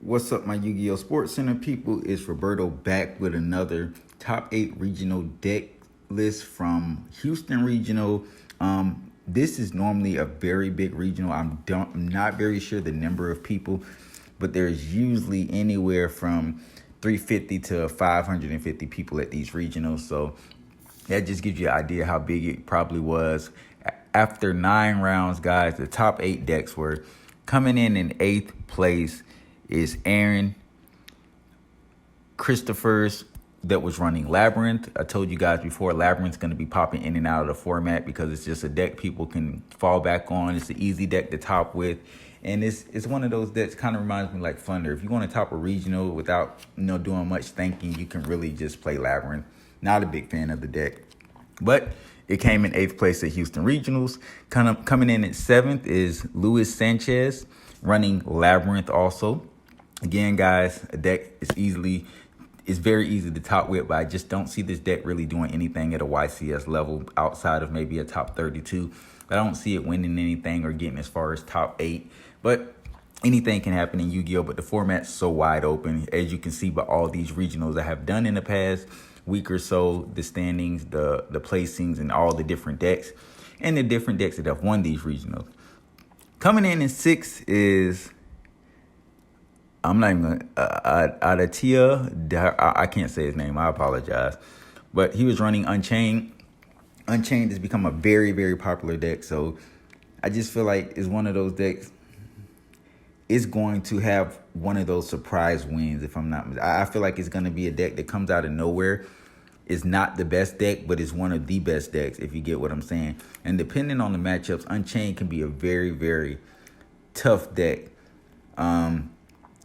What's up, my Yu-Gi-Oh! Sports Center people? It's Roberto back with another top 8 regional deck list from Houston Regional. This is normally a very big regional. I'm not very sure the number of people, but there's usually anywhere from 350 to 550 people at these regionals. So that just gives you an idea how big it probably was. After 9 rounds, guys, the top 8 decks were coming in 8th place is Aaron Christopher's that was running Labyrinth. I told you guys before, Labyrinth's going to be popping in and out of the format because it's just a deck people can fall back on. It's an easy deck to top with. And it's one of those decks, kind of reminds me like Thunder. If you want to top a regional without doing much thinking, you can really just play Labyrinth. Not a big fan of the deck. But it came in 8th place at Houston Regionals. Kind of coming in at 7th is Luis Sanchez running Labyrinth also. Again, guys, a deck is very easy to top with, but I just don't see this deck really doing anything at a YCS level outside of maybe a top 32. But I don't see it winning anything or getting as far as top 8. But anything can happen in Yu-Gi-Oh! But the format's so wide open, as you can see by all these regionals I have done in the past week or so, the standings, the placings, and all the different decks, and the different decks that have won these regionals. Coming in 6th is, I'm not even going to, Adatia. I can't say his name. I apologize. But he was running Unchained. Unchained has become a very, very popular deck. So I just feel like it's one of those decks. It's going to have one of those surprise wins, if I'm not. I feel like it's going to be a deck that comes out of nowhere. It's not the best deck, but it's one of the best decks, if you get what I'm saying. And depending on the matchups, Unchained can be a very, very tough deck.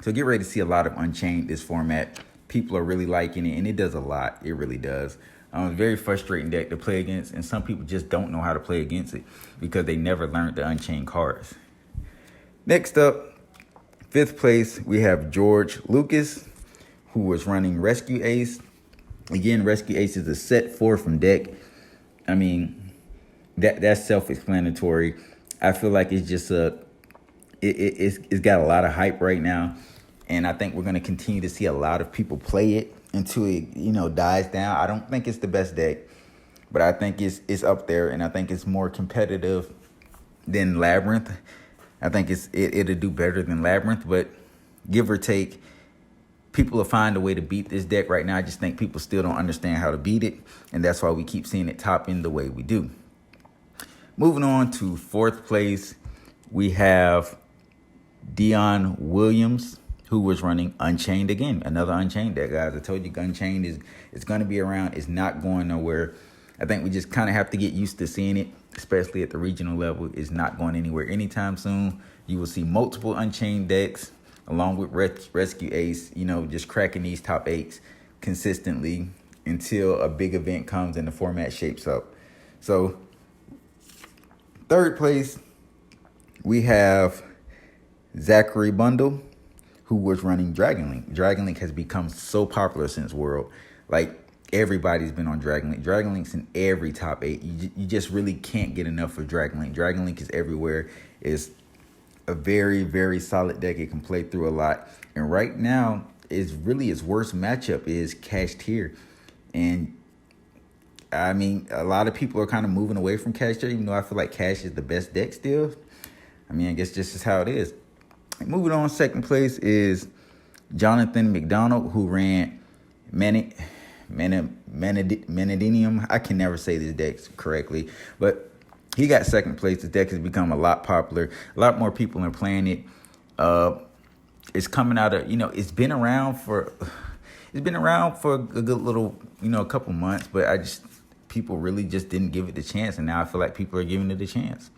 So get ready to see a lot of Unchained this format. People are really liking it, and it does a lot. It really does. Very frustrating deck to play against, and some people just don't know how to play against it because they never learned the Unchained cards. Next up, 5th place, we have George Lucas, who was running Rescue Ace. Again, Rescue Ace is a set 4 from deck. I mean, that's self-explanatory. I feel like it's just it's got a lot of hype right now, and I think we're going to continue to see a lot of people play it until it dies down. I don't think it's the best deck, but I think it's up there, and I think it's more competitive than Labyrinth. I think it'll do better than Labyrinth, but give or take, people will find a way to beat this deck right now. I just think people still don't understand how to beat it, and that's why we keep seeing it top in the way we do. Moving on to 4th place, we have Dion Williams, who was running Unchained again. Another Unchained deck, guys. I told you Unchained is going to be around. It's not going nowhere. I think we just kind of have to get used to seeing it, especially at the regional level. It's not going anywhere anytime soon. You will see multiple Unchained decks along with Rescue Ace, just cracking these top 8s consistently until a big event comes and the format shapes up. So 3rd place, we have Zachary Bundle, who was running Dragonlink. Dragonlink has become so popular since World. Like, everybody's been on Dragonlink. Dragonlink's in every top 8. You just really can't get enough of Dragonlink. Dragonlink is everywhere. It's a very, very solid deck. It can play through a lot. And right now, its worst matchup is Cash Tier. And I mean, a lot of people are kind of moving away from Cash Tier, even though I feel like Cash is the best deck still. I mean, I guess just is how it is. Moving on, 2nd place is Jonathan McDonald, who ran Manadinium. I can never say this deck correctly, but he got 2nd place. The deck has become a lot popular. A lot more people are playing it. It's coming out of, it's been around for a good little, a couple months, but people really just didn't give it the chance, and now I feel like people are giving it a chance.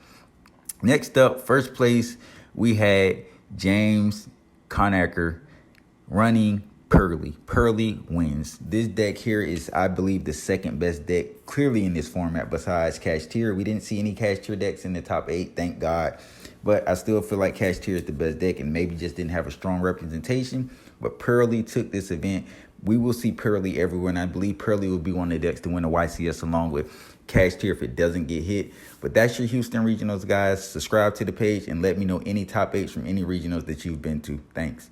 Next up, 1st place, we had James Conacher running Pearly. Pearly wins. This deck here is, I believe, the 2nd best deck clearly in this format besides Cash Tier. We didn't see any Cash Tier decks in the top 8, thank God. But I still feel like Cash Tier is the best deck and maybe just didn't have a strong representation. But Pearly took this event. We will see Pearly everywhere, and I believe Pearly will be one of the decks to win the YCS along with Cash Tier if it doesn't get hit. But that's your Houston Regionals, guys. Subscribe to the page and let me know any top 8s from any regionals that you've been to. Thanks.